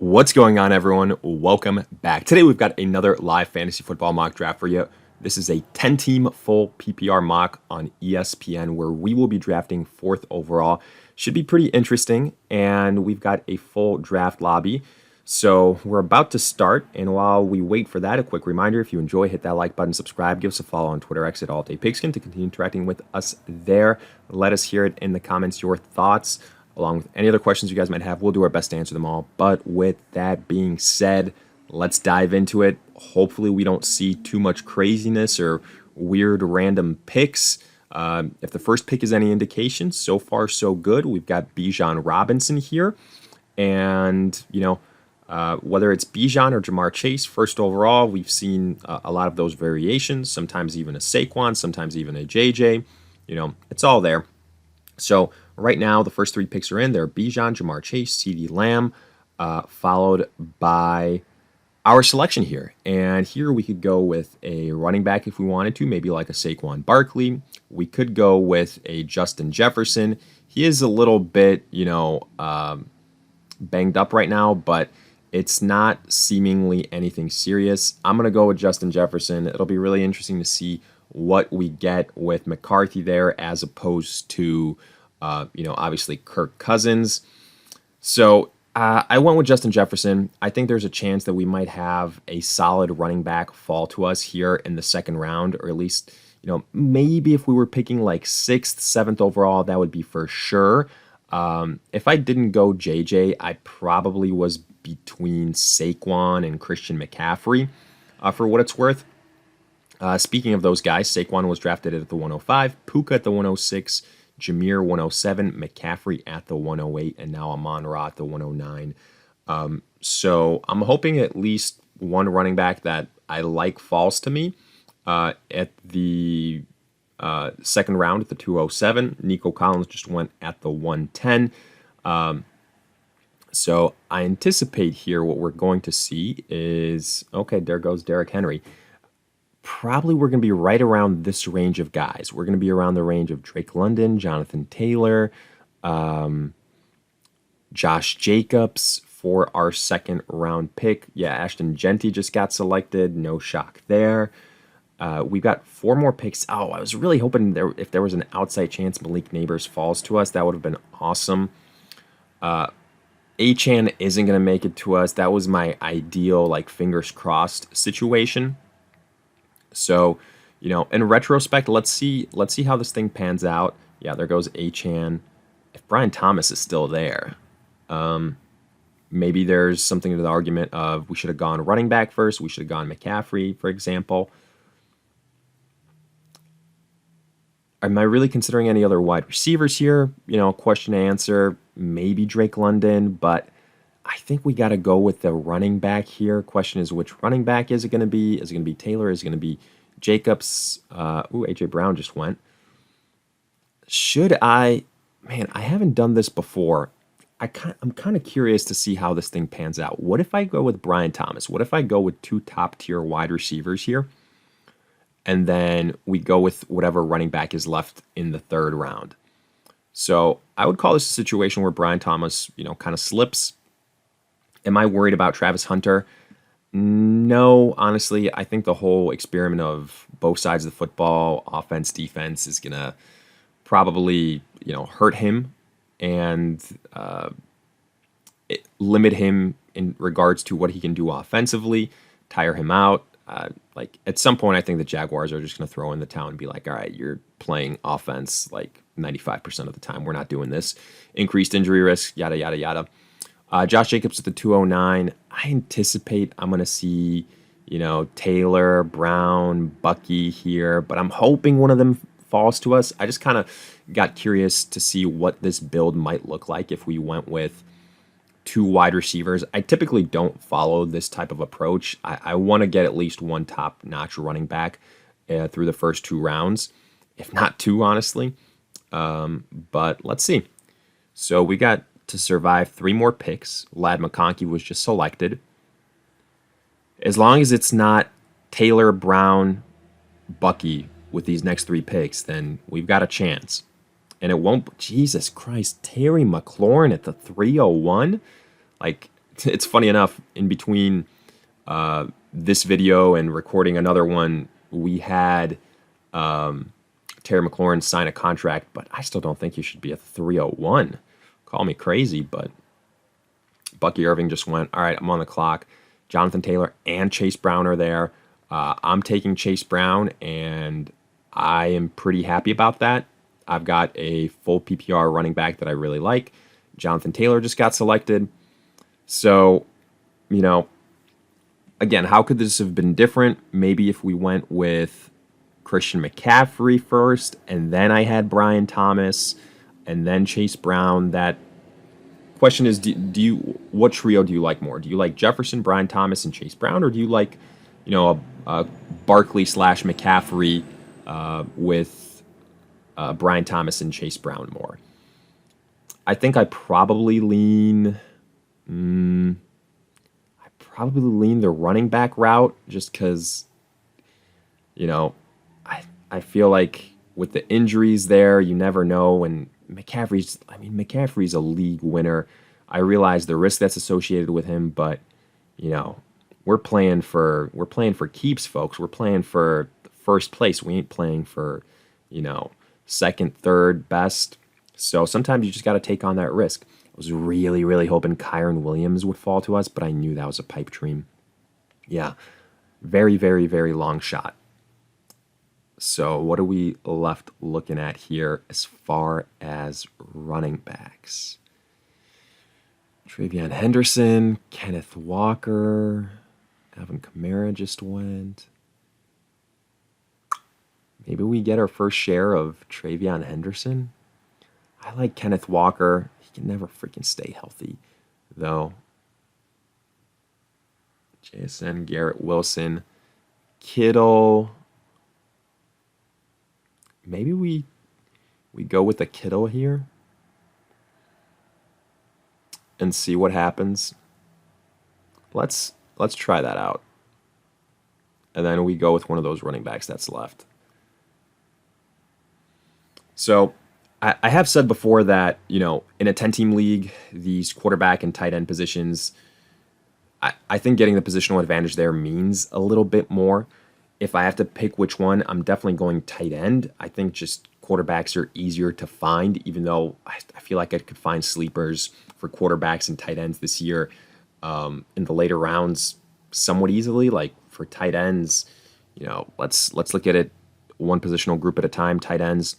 What's going on, everyone? Welcome back. Today we've got another live fantasy football mock draft for you. This is a 10-team full PPR mock on ESPN where we will be drafting 4th overall. Should be pretty interesting, and we've got a full draft lobby. So we're about to start, and while we wait for that, a quick reminder, if you enjoy, hit that like button, subscribe, give us a follow on Twitter, X at AllDayPigskin to continue interacting with us there. Let us hear it in the comments, your thoughts, along with any other questions you guys might have. We'll do our best to answer them all. But with that being said, let's dive into it. Hopefully we don't see too much craziness or weird random picks. If the first pick is any indication, so far so good. We've got Bijan Robinson here. And, whether it's Bijan or Jamar Chase, first overall, we've seen a lot of those variations, sometimes even a Saquon, sometimes even a JJ. It's all there. So right now, the first 3 picks are in. They're Bijan, Jamar Chase, CeeDee Lamb, followed by our selection here. And here we could go with a running back if we wanted to, maybe like a Saquon Barkley. We could go with a Justin Jefferson. He is a little bit, banged up right now, but it's not seemingly anything serious. I'm going to go with Justin Jefferson. It'll be really interesting to see what we get with McCarthy there as opposed to, obviously Kirk Cousins. So I went with Justin Jefferson. I think there's a chance that we might have a solid running back fall to us here in the second round, or at least, maybe if we were picking like 6th, 7th overall, that would be for sure. If I didn't go JJ, I probably was between Saquon and Christian McCaffrey for what it's worth. Speaking of those guys, Saquon was drafted at the 105, Puka at the 106, Jameer 107, McCaffrey at the 108, and now Amon-Ra at the 109. So I'm hoping at least one running back that I like falls to me at the second round at the 207. Nico Collins just went at the 110. So I anticipate here what we're going to see is, okay, there goes Derrick Henry. Probably we're going to be right around this range of guys. We're going to be around the range of Drake London, Jonathan Taylor, Josh Jacobs for our second round pick. Yeah, Ashton Genty just got selected. No shock there. We've got 4 more picks. Oh, I was really hoping if there was an outside chance Malik Neighbors falls to us, that would have been awesome. Achane isn't going to make it to us. That was my ideal, fingers crossed situation. So, in retrospect, let's see how this thing pans out. Yeah, there goes Achane. If Brian Thomas is still there, maybe there's something to the argument of we should have gone running back first. We should have gone McCaffrey, for example. Am I really considering any other wide receivers here? Question to answer. Maybe Drake London, but I think we got to go with the running back here. Question is, which running back is it going to be? Is it going to be Taylor? Is it going to be Jacobs? A.J. Brown just went. I haven't done this before. I'm kind of curious to see how this thing pans out. What if I go with Brian Thomas? What if I go with 2 top-tier wide receivers here? And then we go with whatever running back is left in the 3rd round. So I would call this a situation where Brian Thomas, kind of slips. Am I worried about Travis Hunter? No, honestly. I think the whole experiment of both sides of the football, offense, defense, is going to probably, hurt him and limit him in regards to what he can do offensively, tire him out. At some point, I think the Jaguars are just going to throw in the towel and be like, all right, you're playing offense 95% of the time. We're not doing this. Increased injury risk, yada, yada, yada. Josh Jacobs at the 209. I anticipate I'm going to see, Taylor, Brown, Bucky here, but I'm hoping one of them falls to us. I just kind of got curious to see what this build might look like if we went with 2 wide receivers. I typically don't follow this type of approach. I want to get at least one top-notch running back through the first 2 rounds, if not 2, honestly. But let's see. So we got to survive 3 more picks. Ladd McConkey was just selected. As long as it's not Taylor, Brown, Bucky with these next 3 picks, then we've got a chance. And it won't, Jesus Christ, Terry McLaurin at the 301? it's funny enough, in between this video and recording another one, we had Terry McLaurin sign a contract, but I still don't think he should be a 301. Call me crazy, but Bucky Irving just went, all right, I'm on the clock. Jonathan Taylor and Chase Brown are there. I'm taking Chase Brown, and I am pretty happy about that. I've got a full PPR running back that I really like. Jonathan Taylor just got selected. So, again, how could this have been different? Maybe if we went with Christian McCaffrey first, and then I had Brian Thomas, and then Chase Brown. That question is, what trio do you like more? Do you like Jefferson, Brian Thomas, and Chase Brown, or do you like, a Barkley / McCaffrey with Brian Thomas and Chase Brown more? I think I probably lean the running back route, just because, I feel like with the injuries there, you never know. And McCaffrey's a league winner. I realize the risk that's associated with him, but we're playing for keeps, folks. We're playing for first place. We ain't playing for, second, third best. So sometimes you just got to take on that risk. I was really, really hoping Kyron Williams would fall to us, but I knew that was a pipe dream. Yeah, very, very, very long shot. So what are we left looking at here as far as running backs? Travion Henderson, Kenneth Walker, Alvin Kamara just went. Maybe we get our first share of Travion Henderson. I like Kenneth Walker. He can never freaking stay healthy, though. JSN, Garrett Wilson, Kittle. Maybe we go with a Kittle here and see what happens. Let's try that out. And then we go with one of those running backs that's left. So I have said before that, in a 10-team league, these quarterback and tight end positions, I think getting the positional advantage there means a little bit more. If I have to pick which one, I'm definitely going tight end. I think just quarterbacks are easier to find, even though I feel like I could find sleepers for quarterbacks and tight ends this year in the later rounds somewhat easily. Like for tight ends, let's look at it one positional group at a time. Tight ends,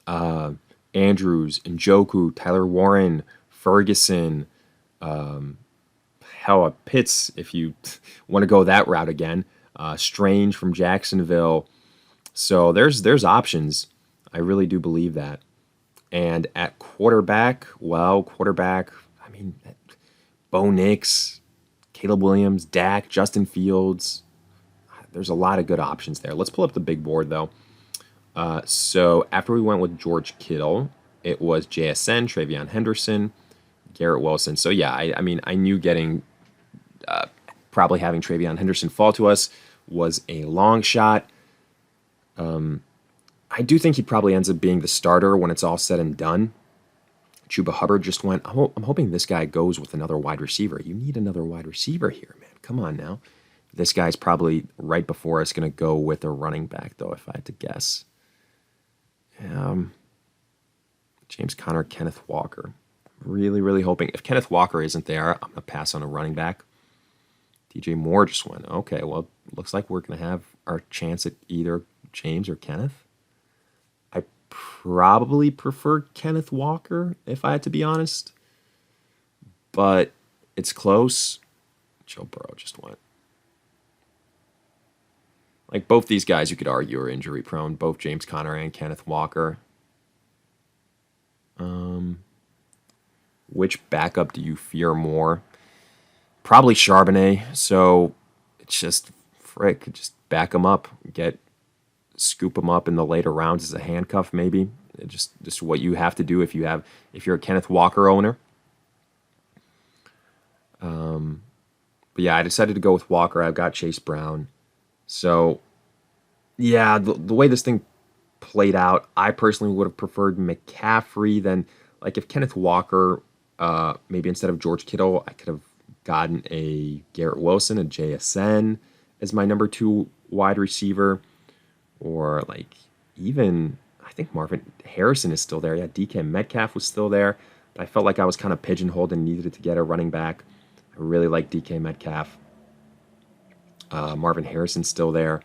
Andrews, Njoku, Tyler Warren, Ferguson, Pitts, if you want to go that route again. Strange from Jacksonville. So there's options. I really do believe that. And at quarterback, Bo Nix, Caleb Williams, Dak, Justin Fields. There's a lot of good options there. Let's pull up the big board, though. So after we went with George Kittle, it was JSN, Travion Henderson, Garrett Wilson. So yeah, I knew getting probably having Travion Henderson fall to us was a long shot. I do think he probably ends up being the starter when it's all said and done. Chuba Hubbard just went. I'm hoping this guy goes with another wide receiver. You need another wide receiver here, man. Come on now. This guy's probably right before us going to go with a running back, though, if I had to guess. James Conner, Kenneth Walker. Really, really hoping. If Kenneth Walker isn't there, I'm going to pass on a running back. DJ Moore just went. Okay, well, looks like we're going to have our chance at either James or Kenneth. I probably prefer Kenneth Walker, if I had to be honest. But it's close. Joe Burrow just went. Like, both these guys, you could argue, are injury prone. Both James Conner and Kenneth Walker. Which backup do you fear more? Probably Charbonnet. So it's just, just back him up. Scoop him up in the later rounds as a handcuff, maybe. Just what you have to do if you're a Kenneth Walker owner. But yeah, I decided to go with Walker. I've got Chase Brown. So, yeah, the way this thing played out, I personally would have preferred McCaffrey than, like, if Kenneth Walker, maybe instead of George Kittle, I could have gotten a Garrett Wilson, a JSN as my number 2 wide receiver, or like even I think Marvin Harrison is still there. Yeah, DK Metcalf was still there, but I felt like I was kind of pigeonholed and needed to get a running back. I really like DK Metcalf. Marvin Harrison's still there.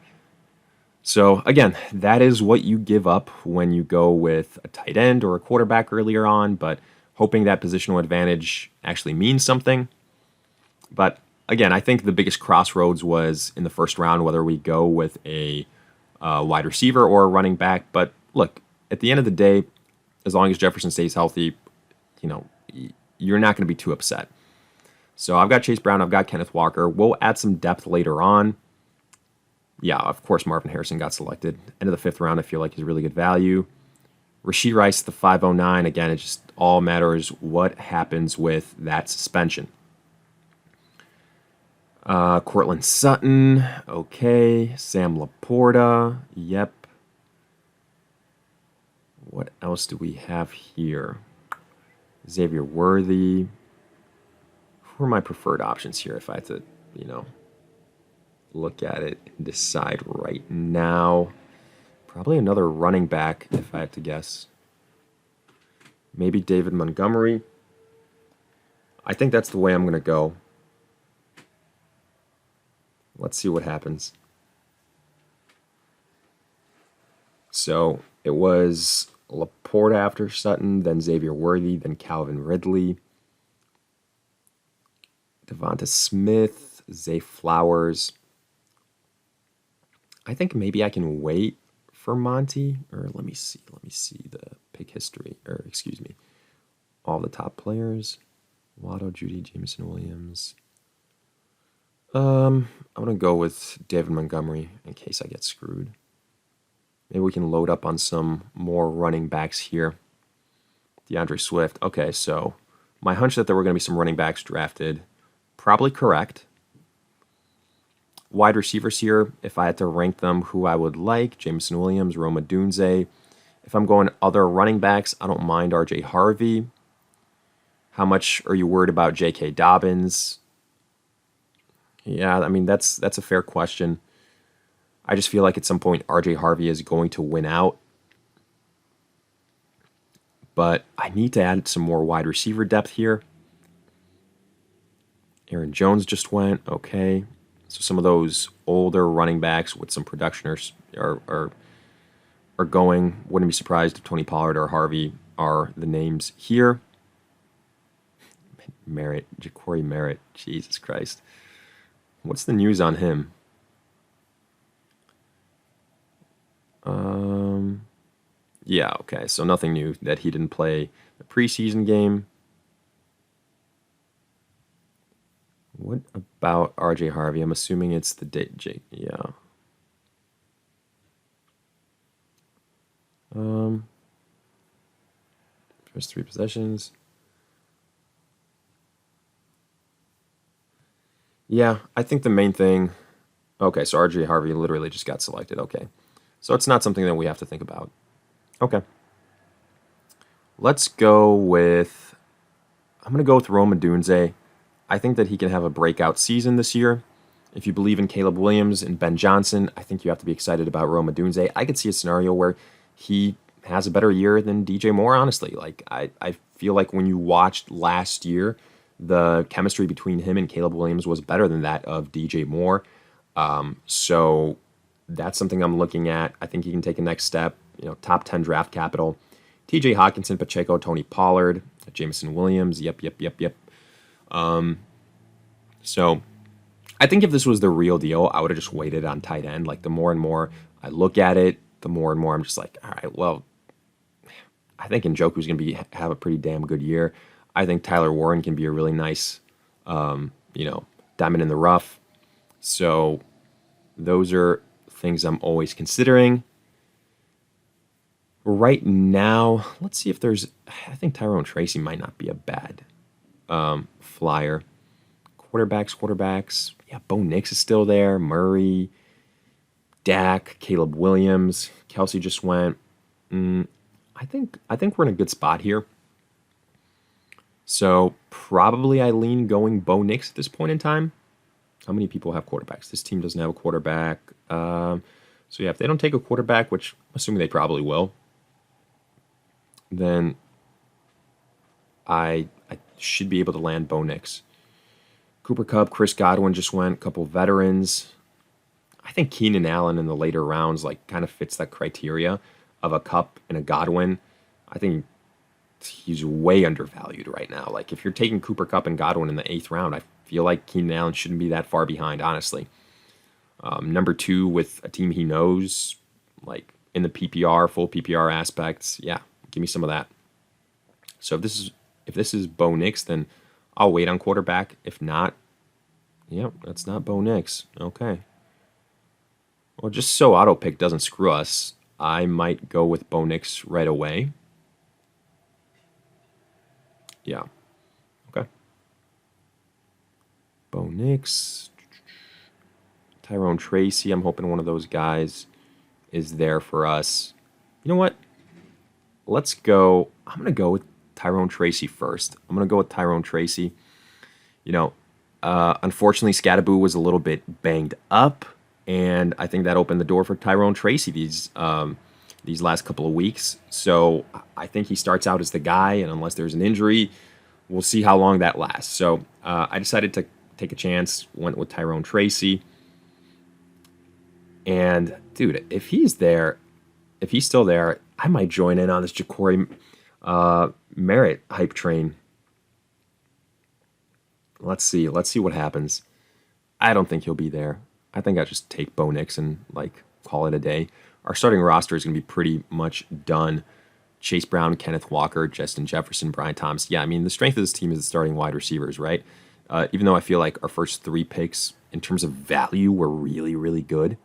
So again, that is what you give up when you go with a tight end or a quarterback earlier on, but hoping that positional advantage actually means something. But again, I think the biggest crossroads was in the first round, whether we go with a wide receiver or a running back. But look, at the end of the day, as long as Jefferson stays healthy, you're not going to be too upset. So I've got Chase Brown, I've got Kenneth Walker. We'll add some depth later on. Yeah, of course, Marvin Harrison got selected. End of the 5th round, I feel like he's really good value. Rashee Rice, the 509. Again, it just all matters what happens with that suspension. Cortland Sutton, okay. Sam Laporta, yep. What else do we have here? Xavier Worthy. Who are my preferred options here if I had to, look at it and decide right now? Probably another running back if I had to guess. Maybe David Montgomery. I think that's the way I'm going to go. Let's see what happens. So it was Laporta after Sutton, then Xavier Worthy, then Calvin Ridley, Devonta Smith, Zay Flowers. I think maybe I can wait for Monty, or let me see the pick history, or excuse me, all the top players. Waddle, Judy, Jameson Williams. I'm going to go with David Montgomery in case I get screwed. Maybe we can load up on some more running backs here. DeAndre Swift. Okay, so my hunch that there were going to be some running backs drafted, probably correct. Wide receivers here, if I had to rank them, who I would like, Jameson Williams, Rome Odunze. If I'm going other running backs, I don't mind RJ Harvey. How much are you worried about J.K. Dobbins? Yeah, I mean, that's a fair question. I just feel like at some point RJ Harvey is going to win out. But I need to add some more wide receiver depth here. Aaron Jones just went. Okay. So some of those older running backs with some production are going. Wouldn't be surprised if Tony Pollard or Harvey are the names here. Ja'Cory Merritt. Jesus Christ. What's the news on him? Yeah, okay. So nothing new that he didn't play the preseason game. What about RJ Harvey? I'm assuming it's the date. Yeah. First 3 possessions. Yeah, I think the main thing. Okay, so RJ Harvey literally just got selected. Okay. So it's not something that we have to think about. Okay. Let's go with. I'm going to go with Rome Odunze. I think that he can have a breakout season this year. If you believe in Caleb Williams and Ben Johnson, I think you have to be excited about Rome Odunze. I could see a scenario where he has a better year than DJ Moore, honestly. Like I feel like when you watched last year, the chemistry between him and Caleb Williams was better than that of DJ Moore. So that's something I'm looking at. I think he can take a next step, top 10 draft capital. TJ Hawkinson, Pacheco, Tony Pollard, Jameson Williams. Yep. So I think if this was the real deal, I would have just waited on tight end. Like the more and more I look at it, the more and more I'm just like, all right, well, I think Njoku's going to have a pretty damn good year. I think Tyler Warren can be a really nice, diamond in the rough. So those are things I'm always considering. Right now, let's see if I think Tyrone Tracy might not be a bad flyer. Quarterbacks. Yeah, Bo Nix is still there. Murray, Dak, Caleb Williams, Kelsey just went. I think we're in a good spot here. So probably I lean going Bo Nix at this point in time. How many people have quarterbacks? This team doesn't have a quarterback. So yeah, if they don't take a quarterback, which I'm assuming they probably will, then I should be able to land Bo Nix. Cooper Kupp, Chris Godwin just went, a couple veterans. I think Keenan Allen in the later rounds like kind of fits that criteria of a Kupp and a Godwin. I think he's way undervalued right now. Like if you're taking Cooper Kupp and Godwin in the 8th round, I feel like Keenan Allen shouldn't be that far behind, honestly. Number 2 with a team he knows, like in the PPR, full PPR aspects. Yeah, give me some of that. So if this is Bo Nix, then I'll wait on quarterback. If not, yep, that's not Bo Nix. Okay. Well, just so auto pick doesn't screw us, I might go with Bo Nix right away. Yeah. Okay. Bo Nix. Tyrone Tracy. I'm hoping one of those guys is there for us. You know what? Let's go. I'm going to go with Tyrone Tracy first. I'm going to go with Tyrone Tracy. You know, unfortunately, Scadaboo was a little bit banged up, and I think that opened the door for Tyrone Tracy these last couple of weeks. So I think he starts out as the guy, and unless there's an injury, we'll see how long that lasts. So I decided to take a chance, went with Tyrone Tracy. And, dude, if he's still there, I might join in on this Ja'Cory Merritt hype train. Let's see what happens. I don't think he'll be there. I think I'll just take Bo Nix and, like, call it a day. Our starting roster is going to be pretty much done. Chase Brown, Kenneth Walker, Justin Jefferson, Brian Thomas. Yeah, I mean, the strength of this team is the starting wide receivers, right? Even though I feel like our first 3 picks, in terms of value, were really, really good.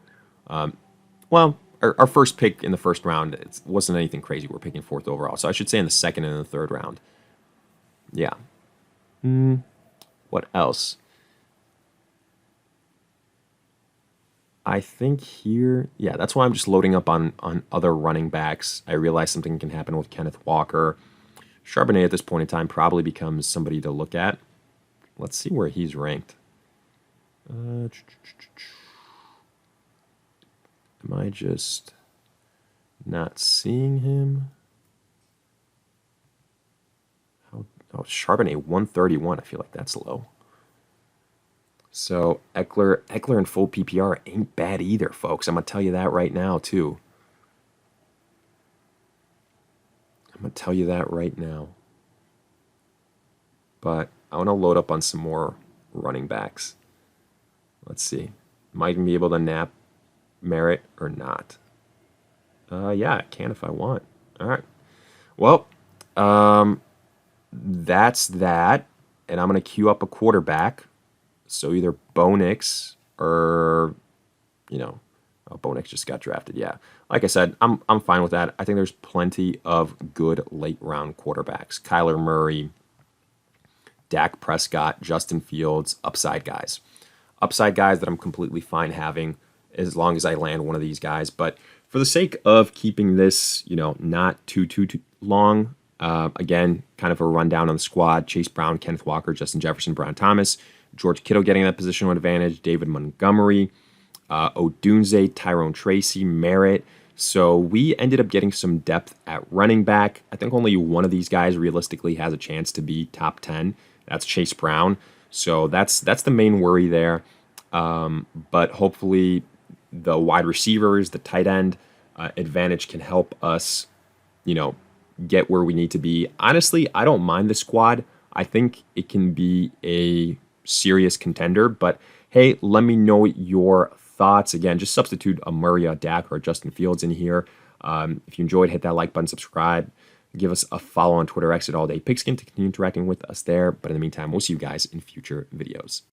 Well, our first pick in the first round, it wasn't anything crazy. We're picking 4th overall. So I should say in the 2nd and the 3rd round. Yeah. What else? I think here, yeah, that's why I'm just loading up on other running backs. I realize something can happen with Kenneth Walker. Charbonnet at this point in time probably becomes somebody to look at. Let's see where he's ranked. Am I just not seeing him? Charbonnet 131. I feel like that's low. So Eckler in full PPR ain't bad either, folks. I'm gonna tell you that right now too. But I want to load up on some more running backs. Let's see. Might be able to nap Merritt or not. Yeah, I can if I want. All right. Well, that's that. And I'm going to queue up a quarterback. So either Bo Nix or, Bo Nix just got drafted. Yeah. Like I said, I'm fine with that. I think there's plenty of good late round quarterbacks. Kyler Murray, Dak Prescott, Justin Fields, upside guys. Upside guys that I'm completely fine having as long as I land one of these guys. But for the sake of keeping this, not too long, again, kind of a rundown on the squad: Chase Brown, Kenneth Walker, Justin Jefferson, Brian Thomas, George Kittle getting that positional advantage, David Montgomery, Odunze, Tyrone Tracy, Merritt. So we ended up getting some depth at running back. I think only one of these guys realistically has a chance to be top 10. That's Chase Brown. So that's the main worry there. But hopefully the wide receivers, the tight end advantage can help us, get where we need to be. Honestly, I don't mind the squad. I think it can be a serious contender. But hey, let me know your thoughts. Again, just substitute a Murray, a Dak, or a Justin Fields in here. If you enjoyed, hit that like button, subscribe. Give us a follow on Twitter, @AllDayPigskin, to continue interacting with us there. But in the meantime, we'll see you guys in future videos.